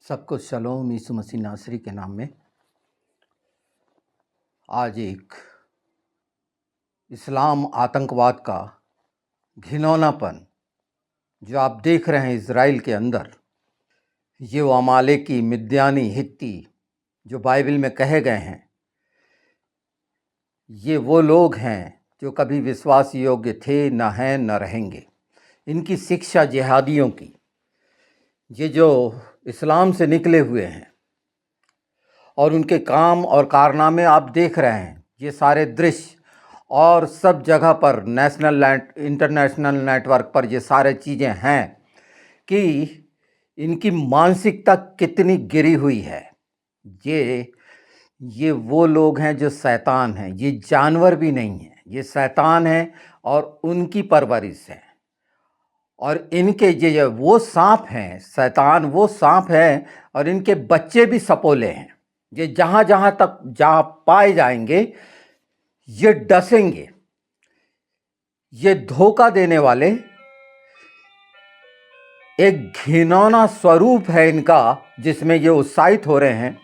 सबको शलोम यीशु मसीह नासरी के नाम में। आज एक इस्लाम आतंकवाद का घिनौनापन जो आप देख रहे हैं इज़राइल के अंदर, ये वो अमालेकी, मिद्यानी, हित्ती जो बाइबल में कहे गए हैं, ये वो लोग हैं जो कभी विश्वास योग्य थे, न हैं, न रहेंगे। इनकी शिक्षा जिहादियों की, ये जो इस्लाम से निकले हुए हैं और उनके काम और कारनामे आप देख रहे हैं, ये सारे दृश्य और सब जगह पर इंटरनेशनल नेटवर्क पर ये सारे चीज़ें हैं कि इनकी मानसिकता कितनी गिरी हुई है। ये वो लोग हैं जो शैतान हैं, ये जानवर भी नहीं हैं, ये शैतान हैं और उनकी परवरिश है। और इनके ये वो सांप हैं, शैतान वो सांप हैं और इनके बच्चे भी सपोले हैं। ये जहाँ पाए जाएंगे ये डसेंगे। ये धोखा देने वाले एक घिनौना स्वरूप है इनका, जिसमें ये उत्साहित हो रहे हैं।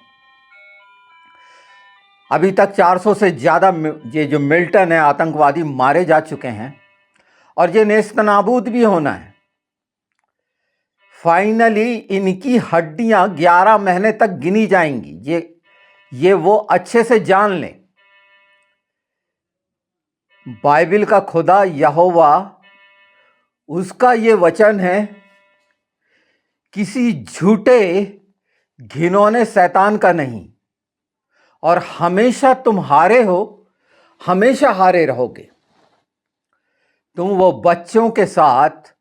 अभी तक 400 से ज़्यादा ये जो मिल्टन है आतंकवादी मारे जा चुके हैं और ये नेस्तनाबूद भी होना है। फाइनली इनकी हड्डियां 11 महीने तक गिनी जाएंगी। ये वो अच्छे से जान लें। बाइबल का खुदा यहोवा, उसका ये वचन है, किसी झूठे घिनौने शैतान का नहीं, और हमेशा तुम हारे हो, हमेशा हारे रहोगे। तुम वो बच्चों के साथ,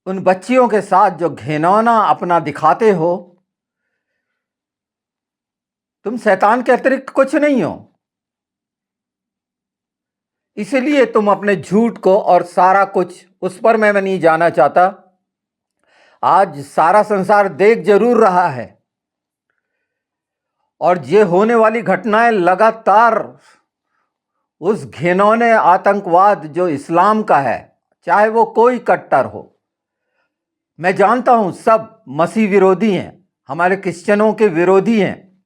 उन बच्चियों के साथ जो घिनौना अपना दिखाते हो, तुम शैतान के अतिरिक्त कुछ नहीं हो। इसलिए तुम अपने झूठ को और सारा कुछ, उस पर मैं नहीं जाना चाहता। आज सारा संसार देख जरूर रहा है और ये होने वाली घटनाएं लगातार उस घिनौने आतंकवाद जो इस्लाम का है, चाहे वो कोई कट्टर हो। मैं जानता हूं सब मसीह विरोधी हैं, हमारे क्रिश्चियनों के विरोधी हैं,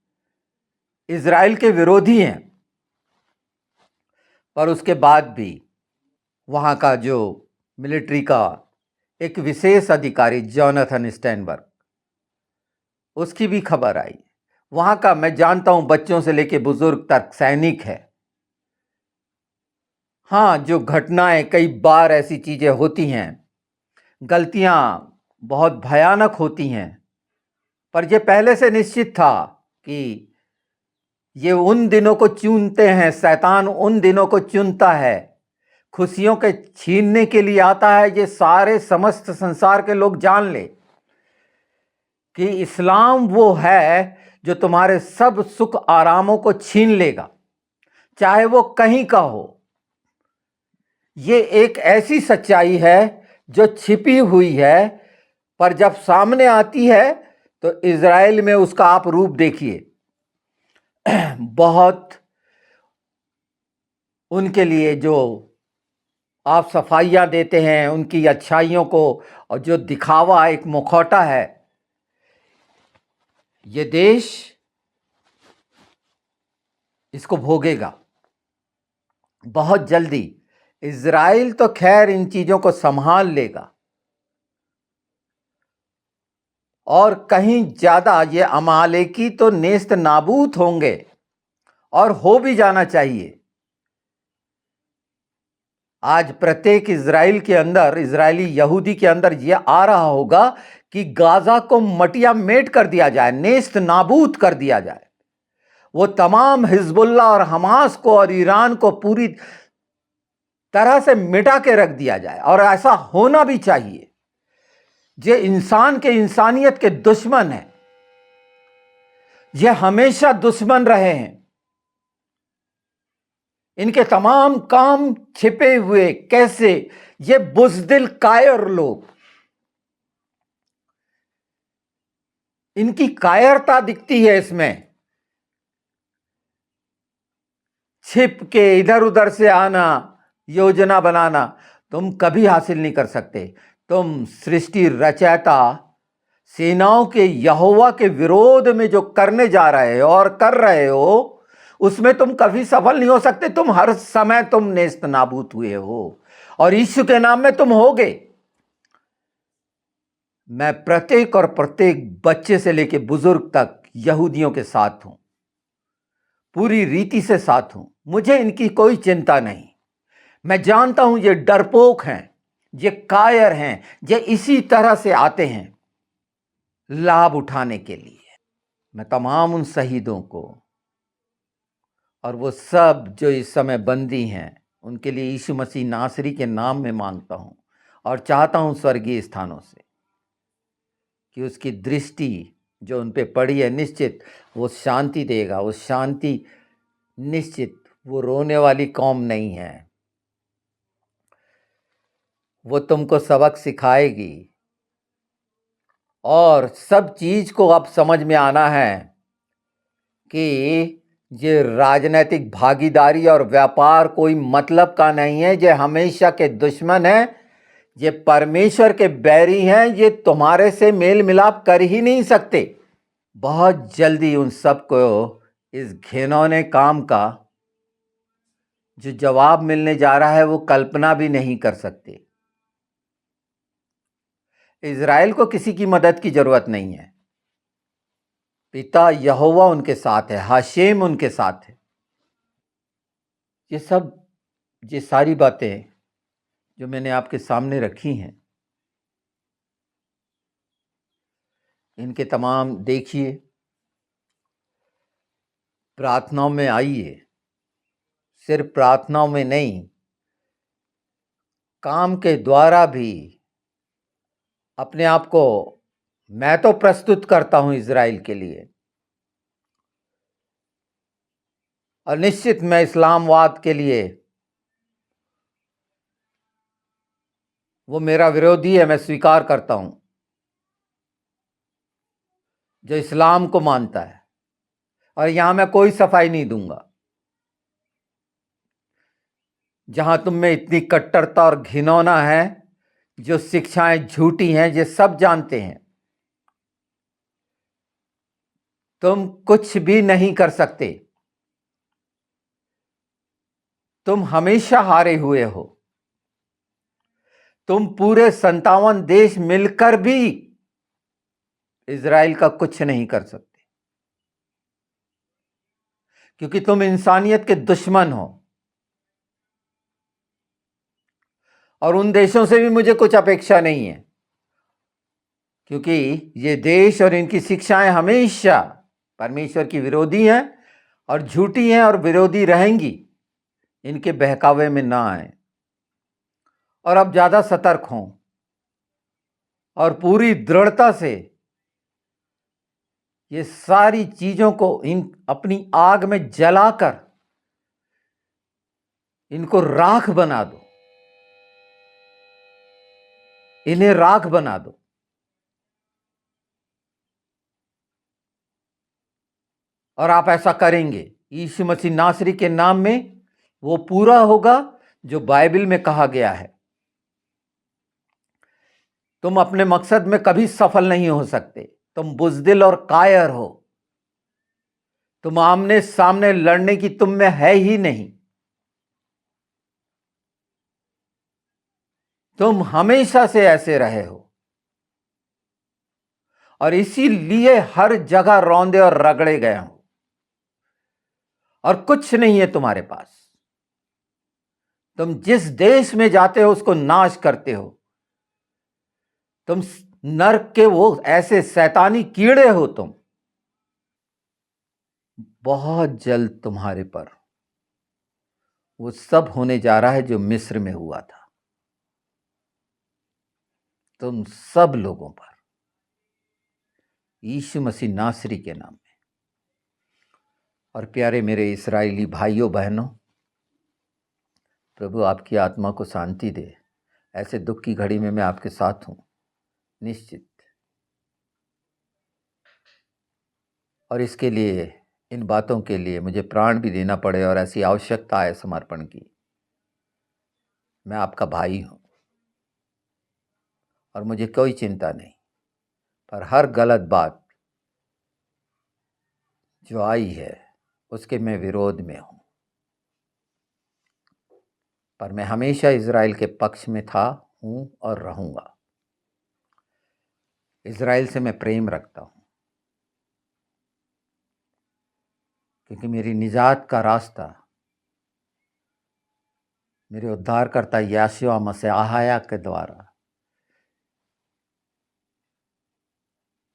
इज़राइल के विरोधी हैं, पर उसके बाद भी वहाँ का जो मिलिट्री का एक विशेष अधिकारी जोनाथन स्टैनबर्ग, उसकी भी खबर आई। वहाँ का मैं जानता हूँ बच्चों से लेके बुजुर्ग तक सैनिक है। हाँ, जो घटनाएं, कई बार ऐसी चीज़ें होती हैं, गलतियाँ बहुत भयानक होती हैं, पर यह पहले से निश्चित था कि ये उन दिनों को चुनते हैं, शैतान उन दिनों को चुनता है, खुशियों के छीनने के लिए आता है। ये सारे समस्त संसार के लोग जान ले कि इस्लाम वो है जो तुम्हारे सब सुख आरामों को छीन लेगा, चाहे वो कहीं का हो। ये एक ऐसी सच्चाई है जो छिपी हुई है, पर जब सामने आती है तो इज़राइल में उसका आप रूप देखिए। बहुत उनके लिए जो आप सफाइयां देते हैं, उनकी अच्छाइयों को, और जो दिखावा एक मुखौटा है, ये देश इसको भोगेगा बहुत जल्दी। इज़राइल तो खैर इन चीज़ों को संभाल लेगा, और कहीं ज़्यादा ये अमालेकी तो नेस्त नाबूद होंगे, और हो भी जाना चाहिए। आज प्रत्येक इज़राइल के अंदर, इज़राइली यहूदी के अंदर यह आ रहा होगा कि गाजा को मटिया मेट कर दिया जाए, नेस्त नाबूद कर दिया जाए। वो तमाम हिजबुल्ला और हमास को और ईरान को पूरी तरह से मिटा के रख दिया जाए, और ऐसा होना भी चाहिए। ये इंसान के, इंसानियत के दुश्मन हैं, ये हमेशा दुश्मन रहे हैं। इनके तमाम काम छिपे हुए, कैसे ये बुज़दिल कायर लोग, इनकी कायरता दिखती है इसमें। छिप के इधर उधर से आना, योजना बनाना, तुम कभी हासिल नहीं कर सकते। तुम सृष्टि रचयिता सेनाओं के यहोवा के विरोध में जो करने जा रहे हो और कर रहे हो, उसमें तुम कभी सफल नहीं हो सकते। तुम हर समय तुम नेस्त नाबूद हुए हो और यीशु के नाम में तुम होगे। मैं प्रत्येक और प्रत्येक बच्चे से लेकर बुजुर्ग तक यहूदियों के साथ हूं, पूरी रीति से साथ हूं। मुझे इनकी कोई चिंता नहीं। मैं जानता हूं ये डरपोक हैं, ये कायर हैं, ये इसी तरह से आते हैं लाभ उठाने के लिए। मैं तमाम उन शहीदों को और वो सब जो इस समय बंदी हैं, उनके लिए यीशु मसीह नासरी के नाम में मांगता हूं और चाहता हूं स्वर्गीय स्थानों से कि उसकी दृष्टि जो उन पे पड़ी है, निश्चित वो शांति देगा। वो शांति निश्चित, वो रोने वाली कौम नहीं है, वो तुमको सबक सिखाएगी। और सब चीज को अब समझ में आना है कि ये राजनीतिक भागीदारी और व्यापार कोई मतलब का नहीं है। ये हमेशा के दुश्मन है, ये परमेश्वर के बैरी हैं, ये तुम्हारे से मेल मिलाप कर ही नहीं सकते। बहुत जल्दी उन सबको इस घिनौने काम का जो जवाब मिलने जा रहा है, वो कल्पना भी नहीं कर सकते। इज़राइल को किसी की मदद की जरूरत नहीं है। पिता यहोवा उनके साथ है, हाशेम उनके साथ है। ये सारी बातें जो मैंने आपके सामने रखी हैं, इनके तमाम देखिए, प्रार्थनाओं में आइए। सिर्फ प्रार्थनाओं में नहीं, काम के द्वारा भी अपने आप को मैं तो प्रस्तुत करता हूं इज़राइल के लिए। और निश्चित मैं इस्लामवाद के लिए, वो मेरा विरोधी है, मैं स्वीकार करता हूं, जो इस्लाम को मानता है। और यहां मैं कोई सफाई नहीं दूंगा जहां तुम में इतनी कट्टरता और घिनौना है, जो शिक्षाएं झूठी हैं, ये सब जानते हैं। तुम कुछ भी नहीं कर सकते, तुम हमेशा हारे हुए हो। तुम पूरे 57 देश मिलकर भी इज़राइल का कुछ नहीं कर सकते, क्योंकि तुम इंसानियत के दुश्मन हो। और उन देशों से भी मुझे कुछ अपेक्षा नहीं है, क्योंकि ये देश और इनकी शिक्षाएं हमेशा परमेश्वर की विरोधी हैं और झूठी हैं और विरोधी रहेंगी। इनके बहकावे में ना आए और अब ज्यादा सतर्क हों और पूरी दृढ़ता से ये सारी चीजों को इन अपनी आग में जलाकर इनको राख बना दो, इन्हें राख बना दो। और आप ऐसा करेंगे यीशु मसीह नासरी के नाम में, वो पूरा होगा जो बाइबल में कहा गया है। तुम अपने मकसद में कभी सफल नहीं हो सकते। तुम बुजदिल और कायर हो। तुम आमने सामने लड़ने की तुम में है ही नहीं। तुम हमेशा से ऐसे रहे हो और इसीलिए हर जगह रौंदे और रगड़े गए हो और कुछ नहीं है तुम्हारे पास। तुम जिस देश में जाते हो उसको नाश करते हो। तुम नर्क के वो ऐसे शैतानी कीड़े हो। तुम बहुत जल्द तुम्हारे पर वो सब होने जा रहा है जो मिस्र में हुआ था, तुम सब लोगों पर, यीशु मसीह नासरी के नाम में। और प्यारे मेरे इस्राएली भाइयों बहनों, प्रभु आपकी आत्मा को शांति दे। ऐसे दुख की घड़ी में मैं आपके साथ हूं, निश्चित। और इसके लिए, इन बातों के लिए मुझे प्राण भी देना पड़े और ऐसी आवश्यकता है समर्पण की, मैं आपका भाई हूं और मुझे कोई चिंता नहीं। पर हर गलत बात जो आई है उसके मैं विरोध में हूँ। पर मैं हमेशा इज़राइल के पक्ष में था, हूँ और रहूँगा। इज़राइल से मैं प्रेम रखता हूँ क्योंकि मेरी निजात का रास्ता मेरे उद्धारकर्ता यीशु मसीह के द्वारा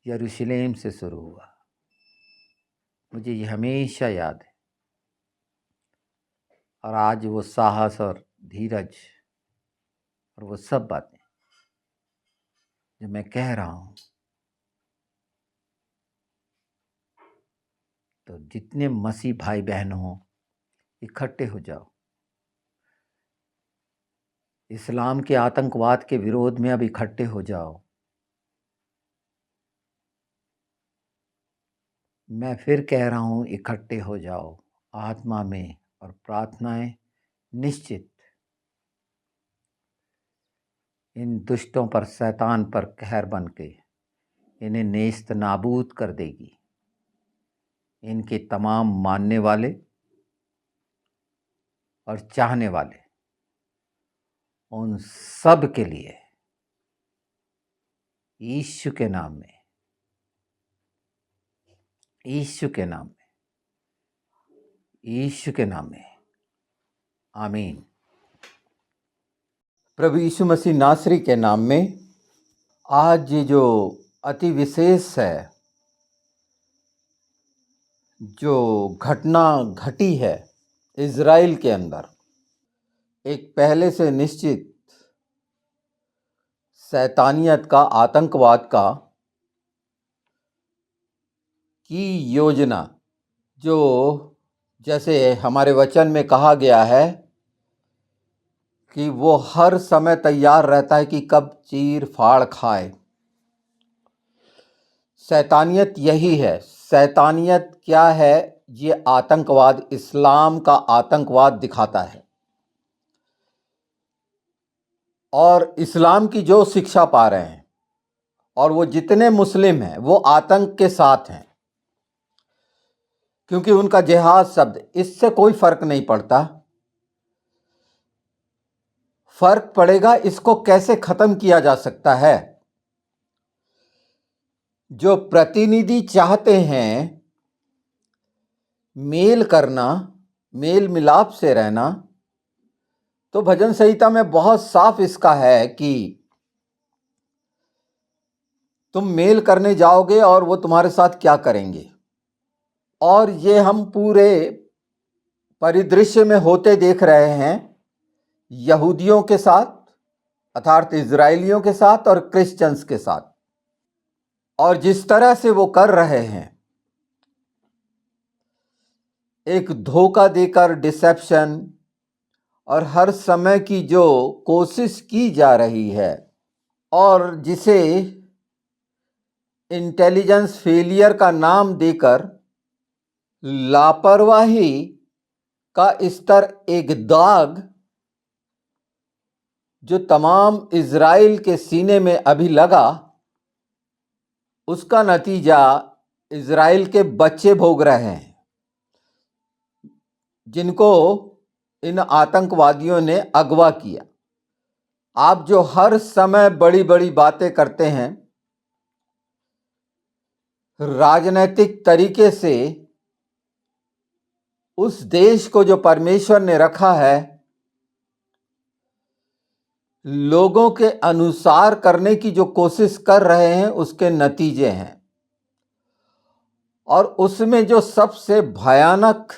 यरूशलेम से शुरू हुआ। मुझे ये हमेशा याद है। और आज वो साहस और धीरज और वो सब बातें जो मैं कह रहा हूँ, तो जितने मसीह भाई बहन हो इकट्ठे हो जाओ। इस्लाम के आतंकवाद के विरोध में अब इकट्ठे हो जाओ। मैं फिर कह रहा हूँ, इकट्ठे हो जाओ आत्मा में और प्रार्थनाएं निश्चित इन दुष्टों पर, शैतान पर कहर बन के इन्हें नेस्त नाबूद कर देगी। इनके तमाम मानने वाले और चाहने वाले, उन सब के लिए यीशु के नाम में, यीशु के नाम में, यीशु के नाम में आमीन। प्रभु यीशु मसीह नासरी के नाम में आज ये जो अति विशेष है, जो घटना घटी है इज़राइल के अंदर, एक पहले से निश्चित शैतानियत का, आतंकवाद का की योजना, जो जैसे हमारे वचन में कहा गया है कि वो हर समय तैयार रहता है कि कब चीर फाड़ खाए। शैतानियत यही है। शैतानियत क्या है? ये आतंकवाद, इस्लाम का आतंकवाद दिखाता है। और इस्लाम की जो शिक्षा पा रहे हैं और वो जितने मुस्लिम हैं वो आतंक के साथ हैं, क्योंकि उनका जिहाद शब्द, इससे कोई फर्क नहीं पड़ता। फर्क पड़ेगा इसको कैसे खत्म किया जा सकता है। जो प्रतिनिधि चाहते हैं मेल करना, मेल मिलाप से रहना, तो भजन संहिता में बहुत साफ इसका है कि तुम मेल करने जाओगे और वो तुम्हारे साथ क्या करेंगे। और ये हम पूरे परिदृश्य में होते देख रहे हैं, यहूदियों के साथ अर्थात इजरायलियों के साथ और क्रिश्चियंस के साथ। और जिस तरह से वो कर रहे हैं, एक धोखा देकर, डिसेप्शन, और हर समय की जो कोशिश की जा रही है, और जिसे इंटेलिजेंस फेलियर का नाम देकर लापरवाही का स्तर, एक दाग जो तमाम इज़राइल के सीने में अभी लगा, उसका नतीजा इज़राइल के बच्चे भोग रहे हैं, जिनको इन आतंकवादियों ने अगवा किया। आप जो हर समय बड़ी बड़ी बातें करते हैं, राजनीतिक तरीके से उस देश को जो परमेश्वर ने रखा है, लोगों के अनुसार करने की जो कोशिश कर रहे हैं, उसके नतीजे हैं। और उसमें जो सबसे भयानक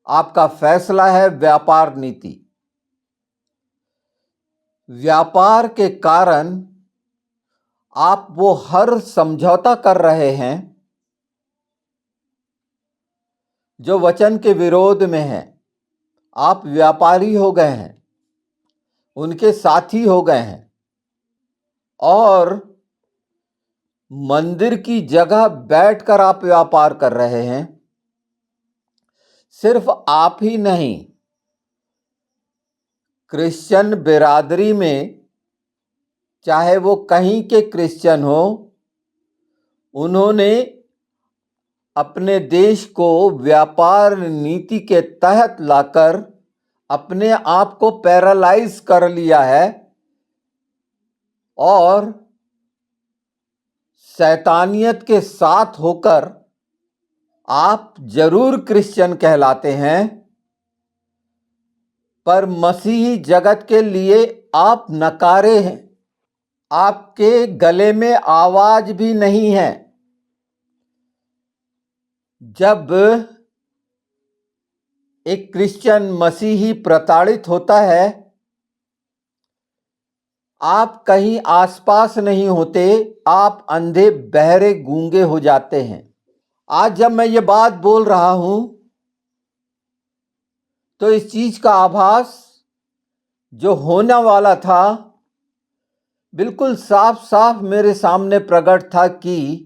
आपका फैसला है, व्यापार नीति। व्यापार के कारण आप वो हर समझौता कर रहे हैं जो वचन के विरोध में है। आप व्यापारी हो गए हैं, उनके साथी हो गए हैं, और मंदिर की जगह बैठकर आप व्यापार कर रहे हैं। सिर्फ आप ही नहीं, क्रिश्चियन बिरादरी में चाहे वो कहीं के क्रिश्चियन हो, उन्होंने अपने देश को व्यापार नीति के तहत लाकर अपने आप को पैरालाइज कर लिया है और शैतानियत के साथ होकर आप जरूर क्रिश्चियन कहलाते हैं, पर मसीही जगत के लिए आप नकारे हैं। आपके गले में आवाज भी नहीं है। जब एक क्रिश्चियन मसीही प्रताड़ित होता है, आप कहीं आसपास नहीं होते, आप अंधे बहरे गूंगे हो जाते हैं। आज जब मैं ये बात बोल रहा हूं तो इस चीज का आभास जो होने वाला था बिल्कुल साफ साफ मेरे सामने प्रकट था कि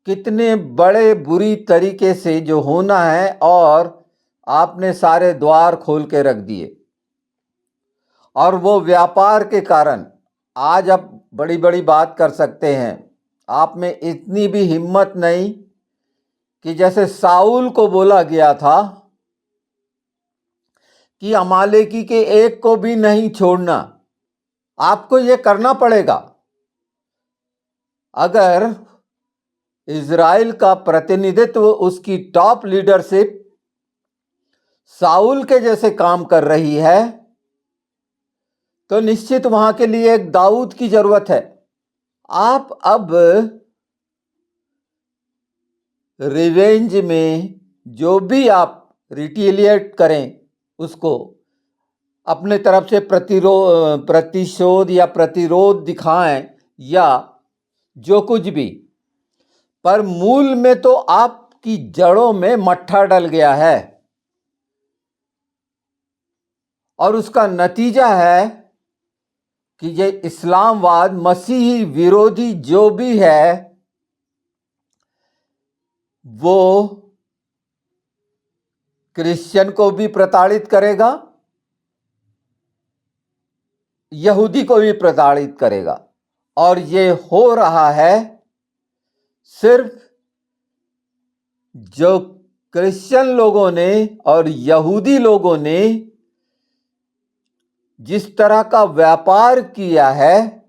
कितने बड़े बुरी तरीके से जो होना है, और आपने सारे द्वार खोल के रख दिए। और वो व्यापार के कारण आज आप बड़ी बड़ी बात कर सकते हैं। आप में इतनी भी हिम्मत नहीं कि जैसे साउल को बोला गया था कि अमालेकी के एक को भी नहीं छोड़ना। आपको ये करना पड़ेगा। अगर इज़राइल का प्रतिनिधित्व, उसकी टॉप लीडरशिप साउल के जैसे काम कर रही है, तो निश्चित वहां के लिए एक दाऊद की जरूरत है। आप अब रिवेंज में जो भी आप रिटेलिएट करें, उसको अपने तरफ से प्रतिशोध या प्रतिरोध दिखाएं या जो कुछ भी, पर मूल में तो आपकी जड़ों में मट्ठा डल गया है। और उसका नतीजा है कि ये इस्लामवाद, मसीही विरोधी जो भी है, वो क्रिश्चियन को भी प्रताड़ित करेगा, यहूदी को भी प्रताड़ित करेगा। और ये हो रहा है सिर्फ जो क्रिश्चियन लोगों ने और यहूदी लोगों ने जिस तरह का व्यापार किया है,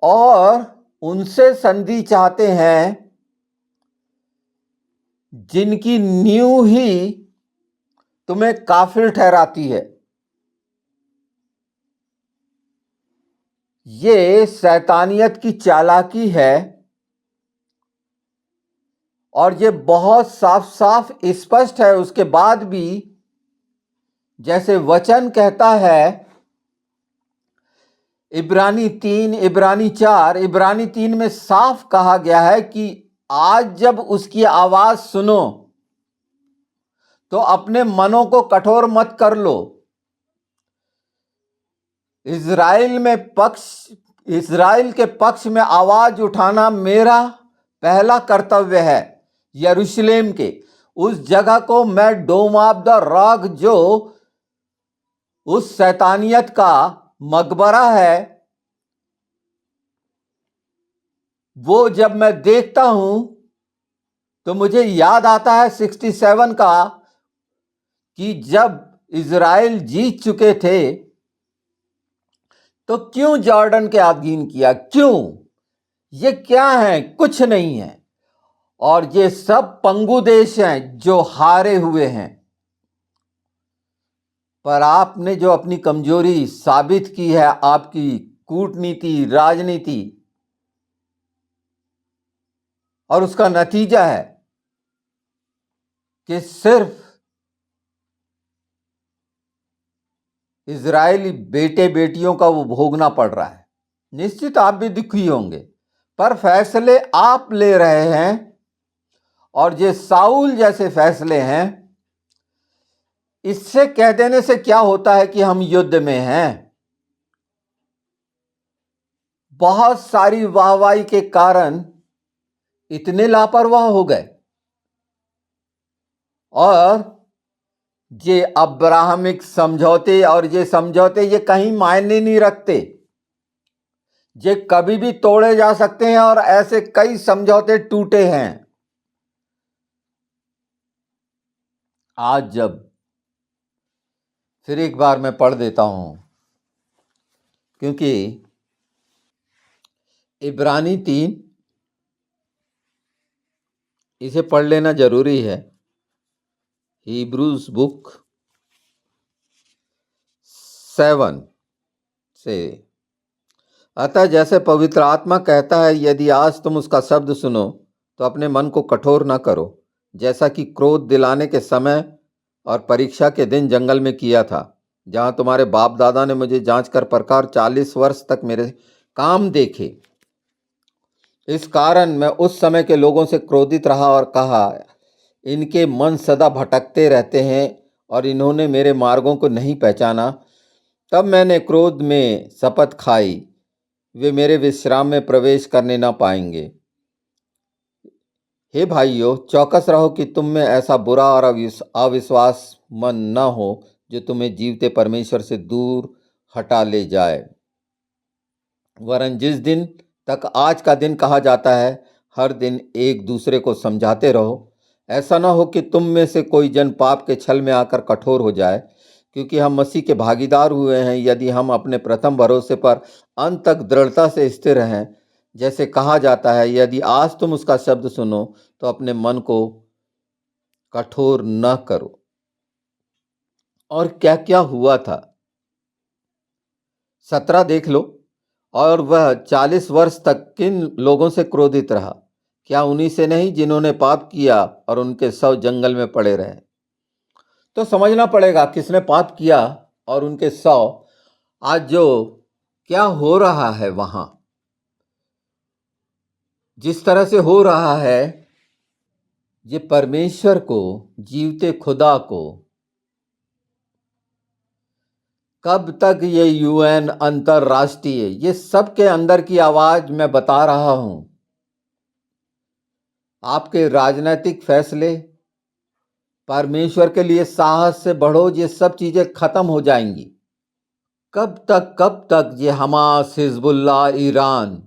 और उनसे संधि चाहते हैं जिनकी नींव ही तुम्हें काफिर ठहराती है। ये शैतानियत की चालाकी है, और ये बहुत साफ साफ स्पष्ट है। उसके बाद भी जैसे वचन कहता है, इब्रानी 3, इब्रानी 4, इब्रानी 3 में साफ कहा गया है कि आज जब उसकी आवाज सुनो तो अपने मनों को कठोर मत कर लो। इज़राइल के पक्ष में आवाज उठाना मेरा पहला कर्तव्य है। यरूशलेम के उस जगह को मैं डोम ऑफ द रॉक, जो उस शैतानियत का मकबरा है, वो जब मैं देखता हूं तो मुझे याद आता है 67 का, कि जब इज़राइल जीत चुके थे तो क्यों जॉर्डन के अधीन किया? क्यों? ये क्या है? कुछ नहीं है। और ये सब पंगु देश हैं जो हारे हुए हैं। पर आपने जो अपनी कमजोरी साबित की है, आपकी कूटनीति, राजनीति, और उसका नतीजा है कि सिर्फ इजरायली बेटे बेटियों का वो भोगना पड़ रहा है। निश्चित आप भी दुखी होंगे, पर फैसले आप ले रहे हैं, और ये साउल जैसे फैसले हैं। इससे कह देने से क्या होता है कि हम युद्ध में हैं। बहुत सारी वाहवाही के कारण इतने लापरवाह हो गए, और ये अब्राहमिक समझौते और ये समझौते ये कहीं मायने नहीं रखते। ये कभी भी तोड़े जा सकते हैं और ऐसे कई समझौते टूटे हैं। आज जब फिर एक बार मैं पढ़ देता हूं, क्योंकि इब्रानी 3 इसे पढ़ लेना जरूरी है। हिब्रूज बुक 7 से, अतः जैसे पवित्र आत्मा कहता है, यदि आज तुम उसका शब्द सुनो तो अपने मन को कठोर न करो, जैसा कि क्रोध दिलाने के समय और परीक्षा के दिन जंगल में किया था, जहां तुम्हारे बाप दादा ने मुझे जांच कर परकार 40 वर्ष तक मेरे काम देखे। इस कारण मैं उस समय के लोगों से क्रोधित रहा और कहा, इनके मन सदा भटकते रहते हैं और इन्होंने मेरे मार्गों को नहीं पहचाना। तब मैंने क्रोध में शपथ खाई, वे मेरे विश्राम में प्रवेश करने ना पाएंगे। हे भाइयों, चौकस रहो कि तुम में ऐसा बुरा और अविश्वास मन न हो जो तुम्हें जीवते परमेश्वर से दूर हटा ले जाए। वरन जिस दिन तक आज का दिन कहा जाता है, हर दिन एक दूसरे को समझाते रहो, ऐसा ना हो कि तुम में से कोई जन पाप के छल में आकर कठोर हो जाए, क्योंकि हम मसीह के भागीदार हुए हैं यदि हम अपने प्रथम भरोसे पर अंत तक दृढ़ता से स्थिर रहें। जैसे कहा जाता है, यदि आज तुम उसका शब्द सुनो तो अपने मन को कठोर न करो। और क्या क्या हुआ था 17 देख लो। और वह 40 वर्ष तक किन लोगों से क्रोधित रहा? क्या उन्हीं से नहीं जिन्होंने पाप किया और उनके शव जंगल में पड़े रहे? तो समझना पड़ेगा किसने पाप किया और उनके शव आज जो क्या हो रहा है वहां, जिस तरह से हो रहा है, ये परमेश्वर को, जीवते खुदा को, कब तक ये यूएन अंतरराष्ट्रीय, ये सब के अंदर की आवाज मैं बता रहा हूं। आपके राजनीतिक फैसले, परमेश्वर के लिए साहस से बढ़ो, ये सब चीजें खत्म हो जाएंगी। कब तक ये हमास, हिजबुल्लाह, ईरान,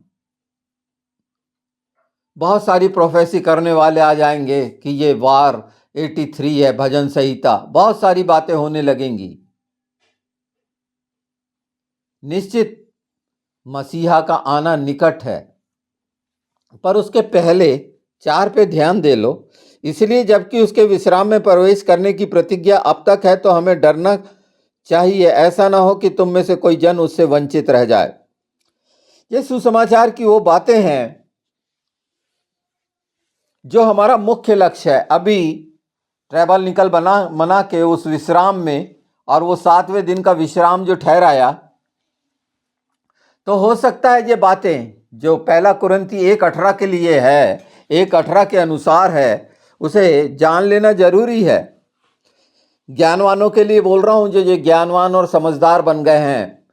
बहुत सारी प्रोफेसी करने वाले आ जाएंगे कि ये वार 83 है, भजन संहिता, बहुत सारी बातें होने लगेंगी। निश्चित मसीहा का आना निकट है, पर उसके पहले 4 पे ध्यान दे लो। इसलिए जबकि उसके विश्राम में प्रवेश करने की प्रतिज्ञा अब तक है, तो हमें डरना चाहिए, ऐसा ना हो कि तुम में से कोई जन उससे वंचित रह जाए। ये सुसमाचार की वो बातें हैं जो हमारा मुख्य लक्ष्य है। अभी ट्रैवल निकल मना के उस विश्राम में, और वो 7वें दिन का विश्राम जो ठहराया, तो हो सकता है ये बातें जो 1 कुरिन्थी 1:18 के लिए है, 1:18 के अनुसार है, उसे जान लेना जरूरी है। ज्ञानवानों के लिए बोल रहा हूं, जो ये ज्ञानवान और समझदार बन गए हैं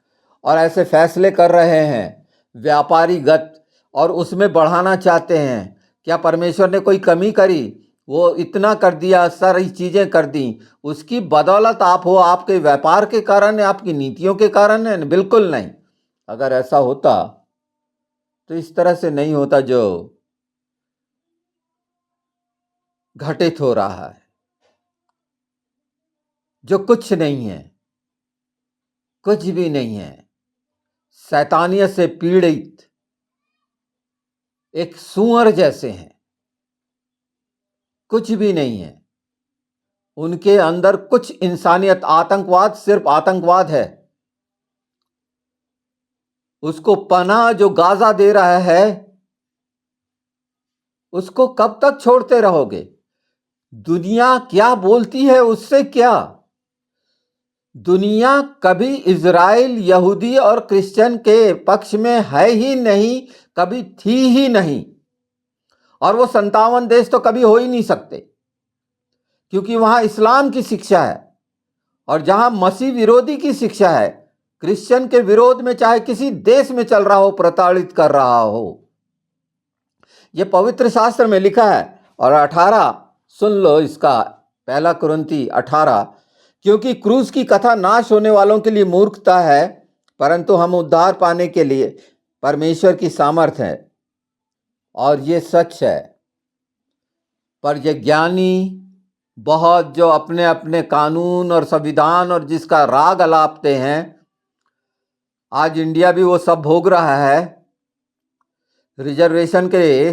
और ऐसे फैसले कर रहे हैं व्यापारीगत, और उसमें बढ़ाना चाहते हैं। क्या परमेश्वर ने कोई कमी करी? वो इतना कर दिया, सारी चीजें कर दी, उसकी बदौलत आप हो, आपके व्यापार के कारण है, आपकी नीतियों के कारण है? बिल्कुल नहीं। अगर ऐसा होता तो इस तरह से नहीं होता जो घटित हो रहा है, जो कुछ नहीं है, कुछ भी नहीं है। शैतानियत से पीड़ित एक सूअर जैसे हैं, कुछ भी नहीं है उनके अंदर। कुछ इंसानियत, आतंकवाद सिर्फ आतंकवाद है। उसको पनाह जो गाजा दे रहा है, उसको कब तक छोड़ते रहोगे? दुनिया क्या बोलती है उससे क्या? दुनिया कभी इजराइल, यहूदी और क्रिश्चियन के पक्ष में है ही नहीं, कभी थी ही नहीं, और वो 57 देश तो कभी हो ही नहीं सकते, क्योंकि वहां इस्लाम की शिक्षा है। और जहां मसीह विरोधी की शिक्षा है, क्रिश्चियन के विरोध में चाहे किसी देश में चल रहा हो, प्रताड़ित कर रहा हो, यह पवित्र शास्त्र में लिखा है। और 18 सुन लो इसका, 1 कुरिन्थी 18, क्योंकि क्रूस की कथा नाश होने वालों के लिए मूर्खता है, परंतु हम उद्धार पाने के लिए परमेश्वर की सामर्थ है और ये सच है। पर ये ज्ञानी बहुत जो अपने अपने कानून और संविधान और जिसका राग अलापते हैं, आज इंडिया भी वो सब भोग रहा है। रिजर्वेशन के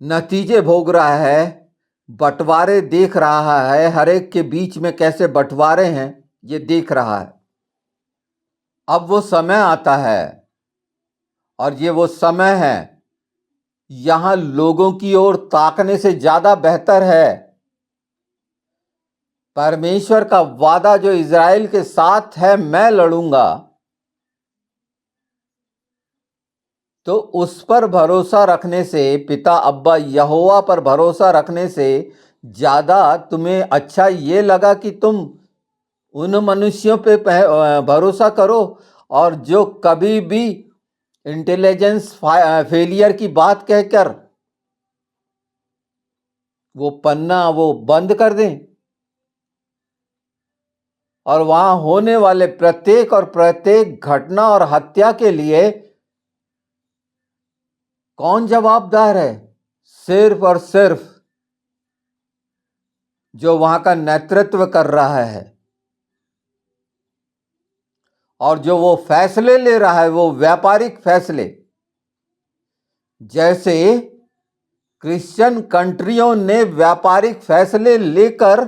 नतीजे भोग रहा है, बंटवारे देख रहा है, हर एक के बीच में कैसे बंटवारे हैं ये देख रहा है। अब वो समय आता है और ये वो समय है, यहां लोगों की ओर ताकने से ज्यादा बेहतर है परमेश्वर का वादा जो इज़राइल के साथ है, मैं लड़ूंगा, तो उस पर भरोसा रखने से, पिता अब्बा यहोवा पर भरोसा रखने से ज्यादा तुम्हें अच्छा ये लगा कि तुम उन मनुष्यों पे भरोसा करो और जो कभी भी इंटेलिजेंस फेलियर की बात कहकर वो पन्ना वो बंद कर दें और वहां होने वाले प्रत्येक और प्रत्येक घटना और हत्या के लिए कौन जवाबदार है? सिर्फ और सिर्फ जो वहां का नेतृत्व कर रहा है और जो वो फैसले ले रहा है, वो व्यापारिक फैसले। जैसे क्रिश्चियन कंट्रियों ने व्यापारिक फैसले लेकर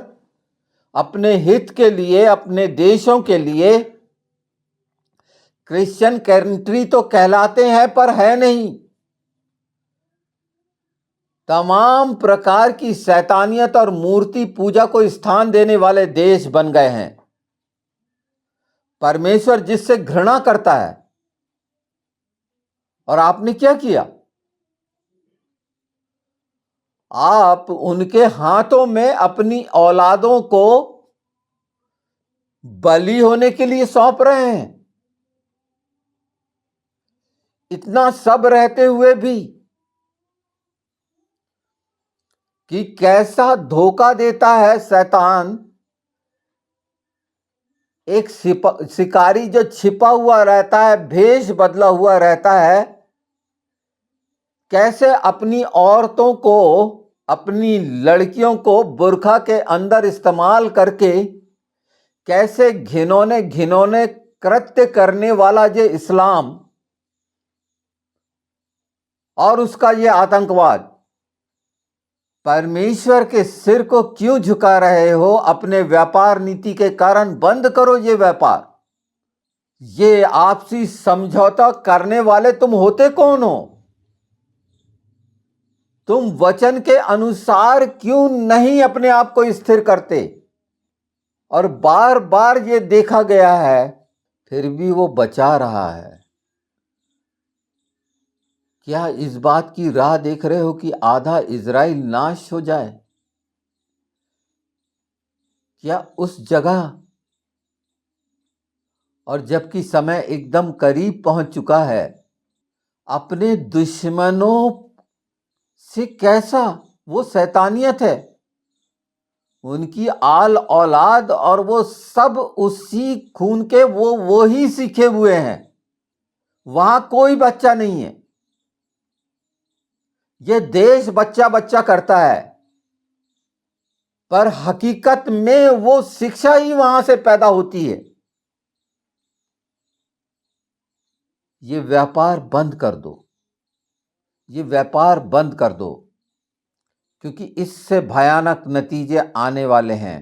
अपने हित के लिए, अपने देशों के लिए, क्रिश्चियन कंट्री तो कहलाते हैं पर है नहीं, तमाम प्रकार की शैतानियत और मूर्ति पूजा को स्थान देने वाले देश बन गए हैं। परमेश्वर जिससे घृणा करता है, और आपने क्या किया? आप उनके हाथों में अपनी औलादों को बलि होने के लिए सौंप रहे हैं। इतना सब रहते हुए भी कि कैसा धोखा देता है शैतान। एक शिकारी जो छिपा हुआ रहता है, भेष बदला हुआ रहता है, कैसे अपनी औरतों को, अपनी लड़कियों को बुर्खा के अंदर इस्तेमाल करके कैसे घिनौने घिनौने कृत्य करने वाला ये इस्लाम और उसका ये आतंकवाद। परमेश्वर के सिर को क्यों झुका रहे हो? अपने व्यापार नीति के कारण बंद करो ये व्यापार। ये आपसी समझौता करने वाले तुम होते कौन हो? तुम वचन के अनुसार क्यों नहीं अपने आप को स्थिर करते? और बार बार ये देखा गया है, फिर भी वो बचा रहा है। क्या इस बात की राह देख रहे हो कि आधा इज़राइल नाश हो जाए? क्या उस जगह, और जबकि समय एकदम करीब पहुंच चुका है, अपने दुश्मनों से कैसा वो शैतानियत है, उनकी आल औलाद और वो सब उसी खून के वो ही सीखे हुए हैं। वहां कोई बच्चा नहीं है। ये देश बच्चा बच्चा करता है, पर हकीकत में वो शिक्षा ही वहां से पैदा होती है। ये व्यापार बंद कर दो, ये व्यापार बंद कर दो, क्योंकि इससे भयानक नतीजे आने वाले हैं।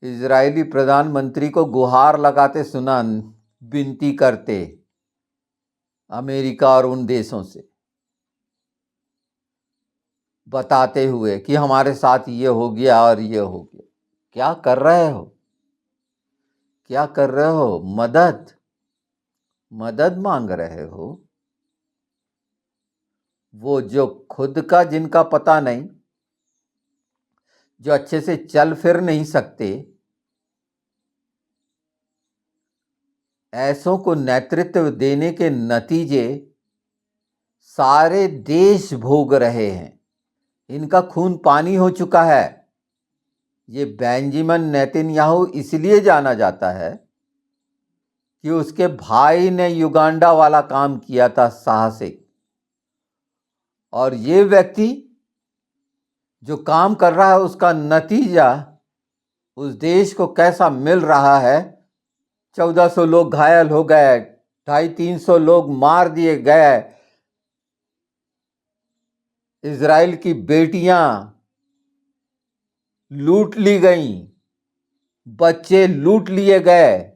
इजरायली प्रधानमंत्री को गुहार लगाते सुना, विनती करते अमेरिका और उन देशों से, बताते हुए कि हमारे साथ ये हो गया और ये हो गया। क्या कर रहे हो? क्या कर रहे हो? मदद मदद मांग रहे हो? वो जो खुद का, जिनका पता नहीं, जो अच्छे से चल फिर नहीं सकते, ऐसों को नेतृत्व देने के नतीजे सारे देश भोग रहे हैं। इनका खून पानी हो चुका है। ये बेंजामिन नेतन्याहू इसलिए जाना जाता है कि उसके भाई ने युगांडा वाला काम किया था साहसिक, और ये व्यक्ति जो काम कर रहा है उसका नतीजा उस देश को कैसा मिल रहा है। 1400 लोग घायल हो गए, 250-300 लोग मार दिए गए, इजराइल की बेटियां लूट ली गईं, बच्चे लूट लिए गए,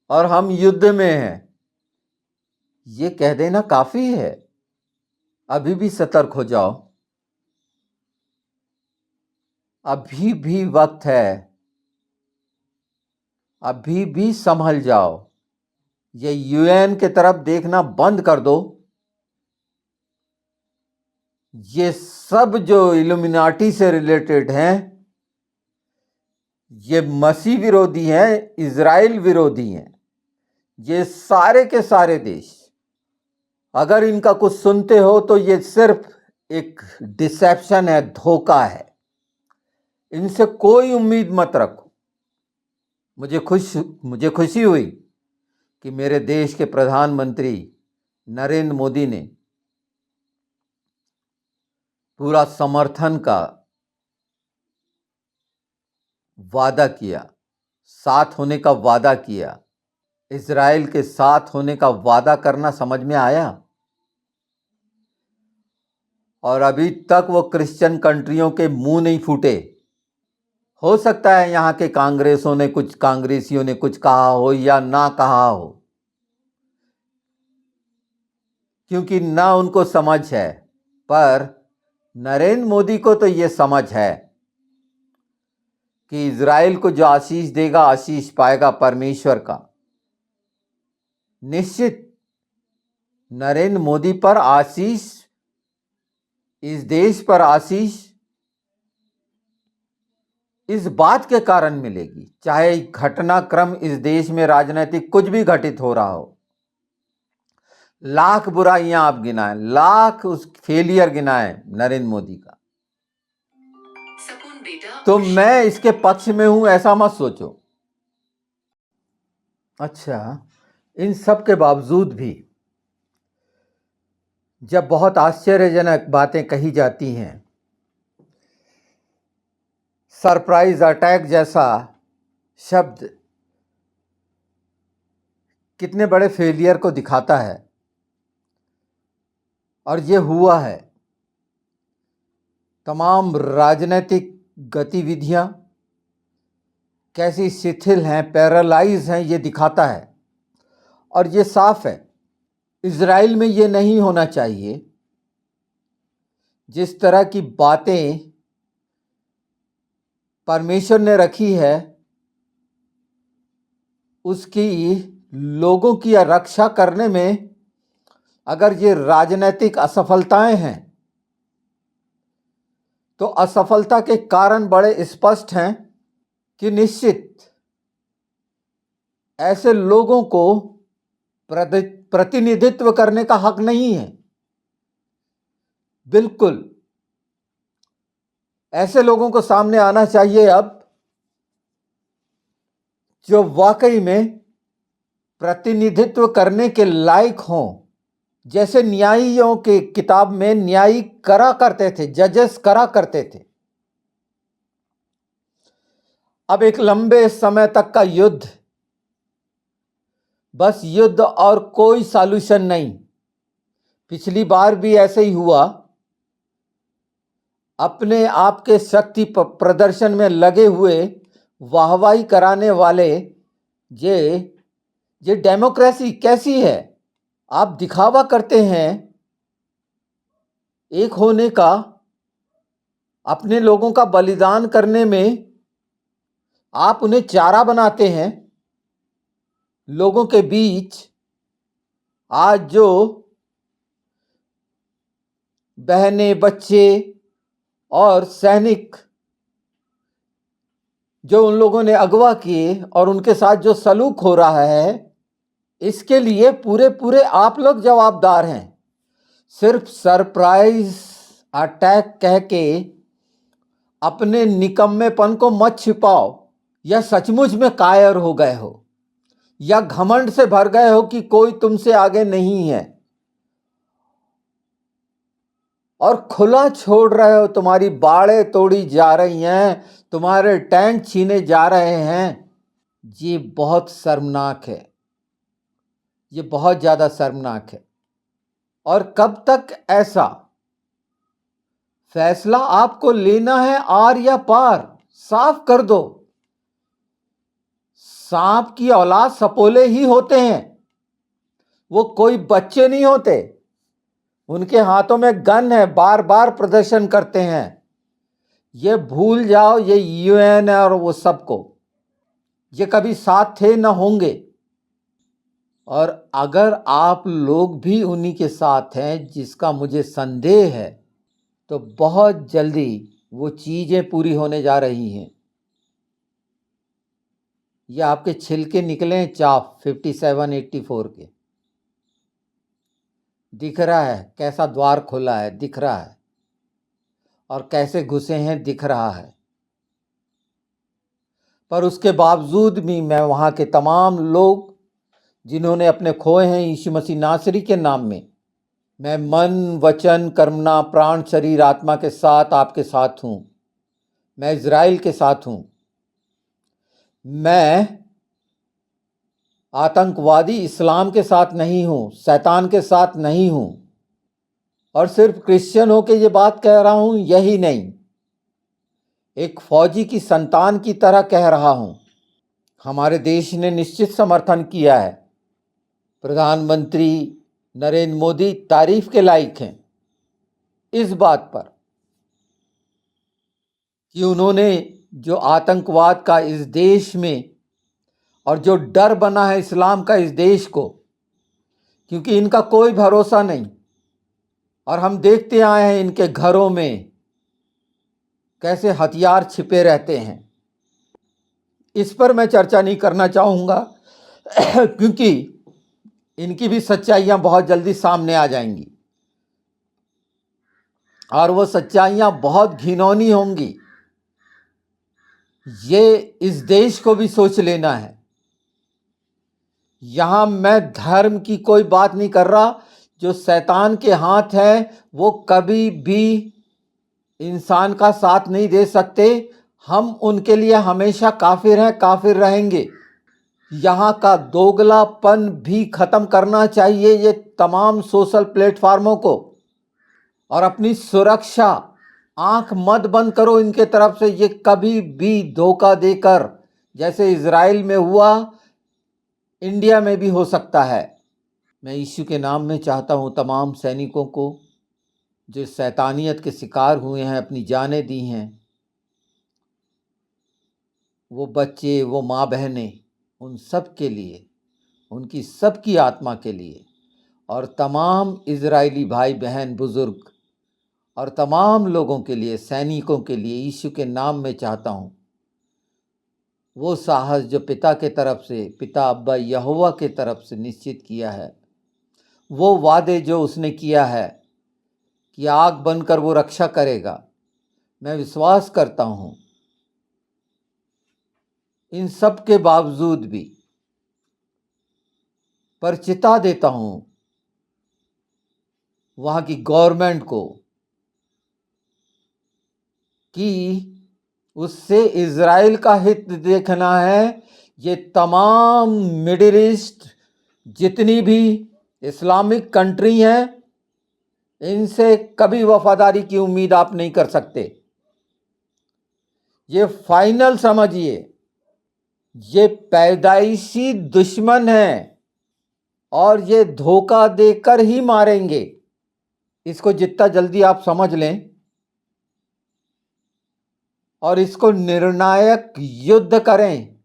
और हम युद्ध में हैं। ये कह देना काफी है। अभी भी सतर्क हो जाओ, अभी भी वक्त है, अभी भी संभल जाओ। ये यूएन की तरफ देखना बंद कर दो। ये सब जो इल्यूमिनाटी से रिलेटेड हैं, ये मसीह विरोधी हैं, इजराइल विरोधी हैं। ये सारे के सारे देश, अगर इनका कुछ सुनते हो तो ये सिर्फ एक डिसेप्शन है, धोखा है। इनसे कोई उम्मीद मत रखो। मुझे खुशी हुई कि मेरे देश के प्रधानमंत्री नरेंद्र मोदी ने पूरा समर्थन का वादा किया, साथ होने का वादा किया। इजराइल के साथ होने का वादा करना समझ में आया। और अभी तक वो क्रिश्चियन कंट्रियों के मुंह नहीं फूटे। हो सकता है यहाँ के कांग्रेसियों ने कुछ कहा हो या ना कहा हो, क्योंकि ना उनको समझ है। पर नरेंद्र मोदी को तो ये समझ है कि इजराइल को जो आशीष देगा, आशीष पाएगा परमेश्वर का। निश्चित नरेंद्र मोदी पर आशीष, इस देश पर आशीष इस बात के कारण मिलेगी, चाहे घटनाक्रम इस देश में राजनीतिक कुछ भी घटित हो रहा हो। लाख बुराइयां आप गिनाएं, लाख उस फेलियर गिनाएं नरेंद्र मोदी का, तो मैं इसके पक्ष में हूं ऐसा मत सोचो। अच्छा, इन सब के बावजूद भी जब बहुत आश्चर्यजनक बातें कही जाती हैं, सरप्राइज अटैक जैसा शब्द कितने बड़े फेलियर को दिखाता है। और ये हुआ है। तमाम राजनीतिक गतिविधियां कैसी शिथिल हैं, पैरालाइज हैं, ये दिखाता है। और ये साफ है, इजराइल में ये नहीं होना चाहिए। जिस तरह की बातें परमेश्वर ने रखी है, उसकी लोगों की रक्षा करने में अगर ये राजनीतिक असफलताएं हैं, तो असफलता के कारण बड़े स्पष्ट हैं कि निश्चित ऐसे लोगों को प्रतिनिधित्व करने का हक नहीं है। बिल्कुल ऐसे लोगों को सामने आना चाहिए अब, जो वाकई में प्रतिनिधित्व करने के लायक हों। जैसे न्यायियों के किताब में न्यायी करा करते थे, जजेस करा करते थे। अब एक लंबे समय तक का युद्ध, बस युद्ध और कोई सॉल्यूशन नहीं। पिछली बार भी ऐसे ही हुआ। अपने आप के शक्ति प्रदर्शन में लगे हुए वाहवाही कराने वाले ये डेमोक्रेसी कैसी है? आप दिखावा करते हैं एक होने का, अपने लोगों का बलिदान करने में आप उन्हें चारा बनाते हैं। लोगों के बीच आज जो बहनें, बच्चे और सैनिक जो उन लोगों ने अगवा किए और उनके साथ जो सलूक हो रहा है, इसके लिए पूरे पूरे आप लोग जवाबदार हैं। सिर्फ सरप्राइज अटैक कह के अपने निकम्मेपन को मत छिपाओ, या सचमुच में कायर हो गए हो। या घमंड से भर गए हो कि कोई तुमसे आगे नहीं है, और खुला छोड़ रहे हो, तुम्हारी बाड़ें तोड़ी जा रही हैं, तुम्हारे टैंक छीने जा रहे हैं। ये बहुत शर्मनाक है, ये बहुत ज्यादा शर्मनाक है। और कब तक ऐसा? फैसला आपको लेना है, आर या पार, साफ कर दो। सांप की औलाद सपोले ही होते हैं, वो कोई बच्चे नहीं होते। उनके हाथों में गन है, बार बार प्रदर्शन करते हैं। ये भूल जाओ, ये यूएन है और वो सबको, ये कभी साथ थे न होंगे। और अगर आप लोग भी उन्हीं के साथ हैं, जिसका मुझे संदेह है, तो बहुत जल्दी वो चीजें पूरी होने जा रही हैं। ये आपके छिलके निकले चाप 57-84 के, दिख रहा है कैसा द्वार खुला है, दिख रहा है, और कैसे घुसे हैं दिख रहा है। पर उसके बावजूद भी मैं वहाँ के तमाम लोग जिन्होंने अपने खोए हैं यीशु मसीह नासरी के नाम में, मैं मन वचन कर्मना प्राण शरीर आत्मा के साथ आपके साथ हूँ। मैं इज़राइल के साथ हूँ। मैं आतंकवादी इस्लाम के साथ नहीं हूँ, शैतान के साथ नहीं हूँ। और सिर्फ क्रिश्चियन होके ये बात कह रहा हूँ, यही नहीं, एक फौजी की संतान की तरह कह रहा हूँ। हमारे देश ने निश्चित समर्थन किया है। प्रधानमंत्री नरेंद्र मोदी तारीफ के लायक हैं इस बात पर कि उन्होंने जो आतंकवाद का इस देश में, और जो डर बना है इस्लाम का इस देश को, क्योंकि इनका कोई भरोसा नहीं, और हम देखते आए हैं इनके घरों में कैसे हथियार छिपे रहते हैं। इस पर मैं चर्चा नहीं करना चाहूँगा क्योंकि इनकी भी सच्चाइयाँ बहुत जल्दी सामने आ जाएंगी, और वो सच्चाइयाँ बहुत घिनौनी होंगी। ये इस देश को भी सोच लेना है। यहाँ मैं धर्म की कोई बात नहीं कर रहा। जो शैतान के हाथ है वो कभी भी इंसान का साथ नहीं दे सकते। हम उनके लिए हमेशा काफिर हैं, काफिर रहेंगे। यहाँ का दोगलापन भी खत्म करना चाहिए ये तमाम सोशल प्लेटफार्मों को, और अपनी सुरक्षा, आंख मत बंद करो इनके तरफ से। ये कभी भी धोखा देकर, जैसे इजराइल में हुआ, इंडिया में भी हो सकता है। मैं यीशु के नाम में चाहता हूँ तमाम सैनिकों को जो शैतानियत के शिकार हुए हैं, अपनी जानें दी हैं, वो बच्चे, वो माँ बहनें, उन सब के लिए, उनकी सबकी आत्मा के लिए, और तमाम इजरायली भाई बहन बुजुर्ग और तमाम लोगों के लिए, सैनिकों के लिए यीशु के नाम में चाहता हूँ वो साहस जो पिता के तरफ से, पिता अब्बा यहोवा के तरफ से निश्चित किया है, वो वादे जो उसने किया है कि आग बनकर वो रक्षा करेगा, मैं विश्वास करता हूँ। इन सब के बावजूद भी पर चिता देता हूँ वहाँ की गवर्नमेंट को कि उससे इजराइल का हित देखना है। ये तमाम मिडिल ईस्ट जितनी भी इस्लामिक कंट्री हैं, इनसे कभी वफादारी की उम्मीद आप नहीं कर सकते। ये फाइनल समझिए, ये पैदाइशी दुश्मन हैं और ये धोखा देकर ही मारेंगे। इसको जितना जल्दी आप समझ लें और इसको निर्णायक युद्ध करें,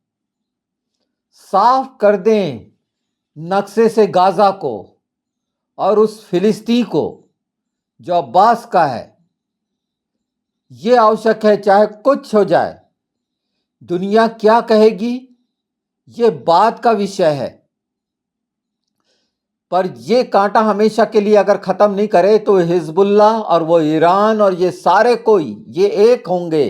साफ कर दें नक्शे से गाजा को और उस फिलिस्तीन को जो अब्बास का है। ये आवश्यक है, चाहे कुछ हो जाए। दुनिया क्या कहेगी ये बात का विषय है, पर ये कांटा हमेशा के लिए अगर खत्म नहीं करे तो हिजबुल्ला और वो ईरान और ये सारे कोई ये एक होंगे।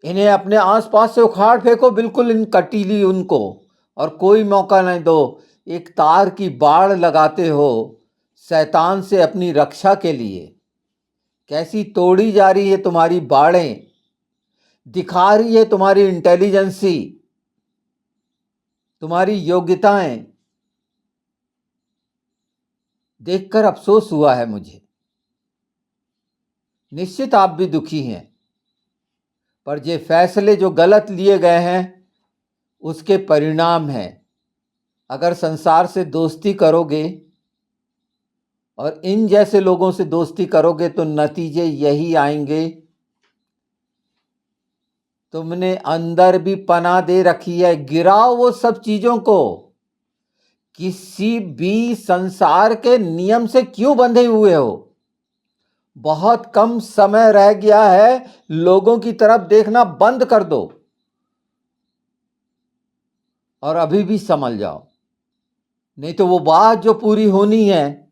इन्हें अपने आसपास से उखाड़ फेंको, बिल्कुल इन कटीली उनको, और कोई मौका नहीं दो। एक तार की बाड़ लगाते हो शैतान से अपनी रक्षा के लिए। कैसी तोड़ी जा रही है तुम्हारी बाड़ें, दिखा रही है तुम्हारी इंटेलिजेंसी, तुम्हारी योग्यताएं। देखकर अफसोस हुआ है मुझे। निश्चित आप भी दुखी हैं, पर ये फैसले जो गलत लिए गए हैं उसके परिणाम हैं। अगर संसार से दोस्ती करोगे और इन जैसे लोगों से दोस्ती करोगे तो नतीजे यही आएंगे। तुमने अंदर भी पनाह दे रखी है, गिराओ वो सब चीजों को। किसी भी संसार के नियम से क्यों बंधे हुए हो? बहुत कम समय रह गया है, लोगों की तरफ देखना बंद कर दो और अभी भी संभल जाओ, नहीं तो वो बात जो पूरी होनी है,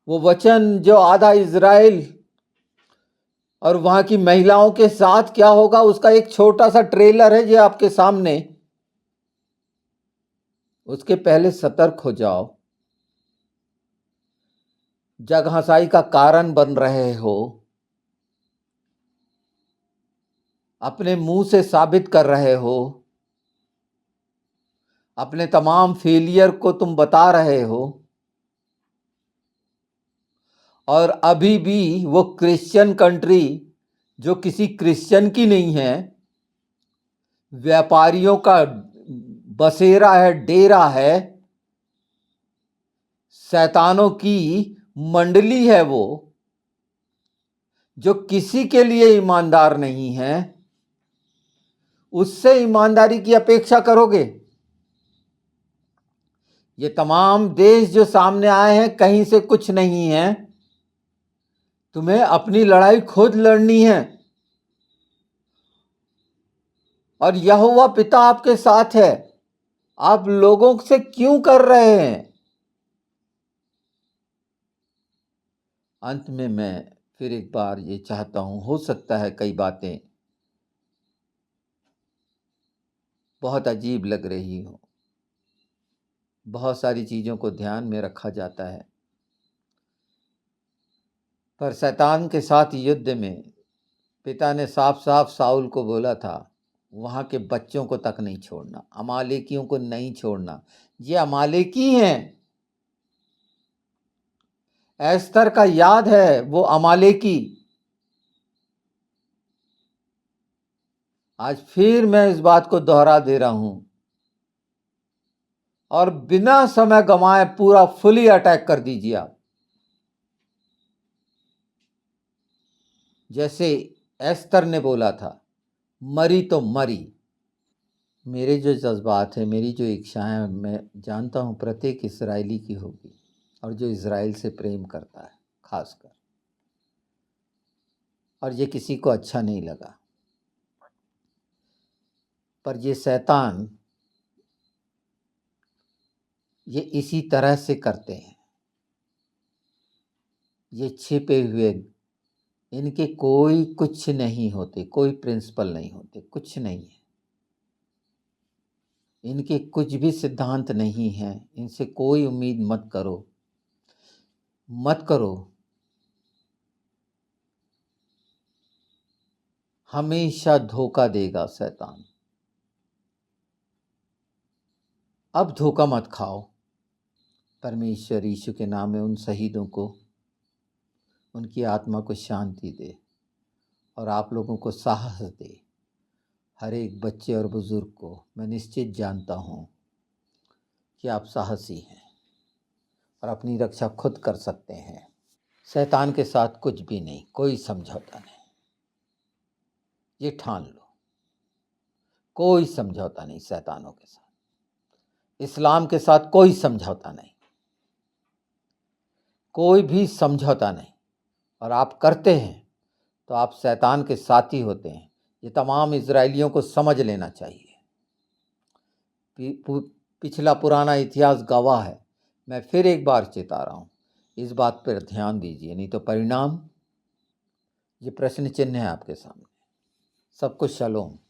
वो वचन जो आधा इज़राइल और वहां की महिलाओं के साथ क्या होगा उसका एक छोटा सा ट्रेलर है जो आपके सामने। उसके पहले सतर्क हो जाओ। जग हंसाई का कारण बन रहे हो, अपने मुंह से साबित कर रहे हो, अपने तमाम फेलियर को तुम बता रहे हो, और अभी भी वो क्रिश्चियन कंट्री जो किसी क्रिश्चियन की नहीं है, व्यापारियों का बसेरा है, डेरा है, शैतानों की मंडली है, वो जो किसी के लिए ईमानदार नहीं है, उससे ईमानदारी की अपेक्षा करोगे? ये तमाम देश जो सामने आए हैं कहीं से कुछ नहीं है। तुम्हें अपनी लड़ाई खुद लड़नी है, और यहोवा पिता आपके साथ है। आप लोगों से क्यों कर रहे हैं? अंत में मैं फिर एक बार ये चाहता हूं, हो सकता है कई बातें बहुत अजीब लग रही हो, बहुत सारी चीज़ों को ध्यान में रखा जाता है, पर शैतान के साथ युद्ध में पिता ने साफ साफ साउल को बोला था, वहाँ के बच्चों को तक नहीं छोड़ना, अमालेकियों को नहीं छोड़ना। ये अमालेकी हैं। एस्तर का याद है वो अमालेकी। आज फिर मैं इस बात को दोहरा दे रहा हूं, और बिना समय गंवाए पूरा फुली अटैक कर दीजिए आप। जैसे एस्तर ने बोला था, मरी तो मरी। मेरे जो जज्बात हैं, मेरी जो इच्छाएं हैं, मैं जानता हूं प्रत्येक इजरायली की होगी, और जो इजराइल से प्रेम करता है खासकर। और ये किसी को अच्छा नहीं लगा, पर ये शैतान ये इसी तरह से करते हैं। ये छिपे हुए, इनके कोई कुछ नहीं होते, कोई प्रिंसिपल नहीं होते, कुछ नहीं है, इनके कुछ भी सिद्धांत नहीं है। इनसे कोई उम्मीद मत करो, मत करो। हमेशा धोखा देगा शैतान। अब धोखा मत खाओ। परमेश्वर यीशु के नाम में उन शहीदों को, उनकी आत्मा को शांति दे, और आप लोगों को साहस दे। हर एक बच्चे और बुजुर्ग को मैं निश्चित जानता हूँ कि आप साहसी हैं और अपनी रक्षा खुद कर सकते हैं। शैतान के साथ कुछ भी नहीं, कोई समझौता नहीं, ये ठान लो। कोई समझौता नहीं शैतानों के साथ, इस्लाम के साथ कोई समझौता नहीं, कोई भी समझौता नहीं। और आप करते हैं तो आप शैतान के साथी होते हैं। ये तमाम इजरायलियों को समझ लेना चाहिए। पिछला पुराना इतिहास गवाह है। मैं फिर एक बार चेता रहा हूँ, इस बात पर ध्यान दीजिए, नहीं तो परिणाम, ये प्रश्न चिन्ह है आपके सामने। सबको शलोम।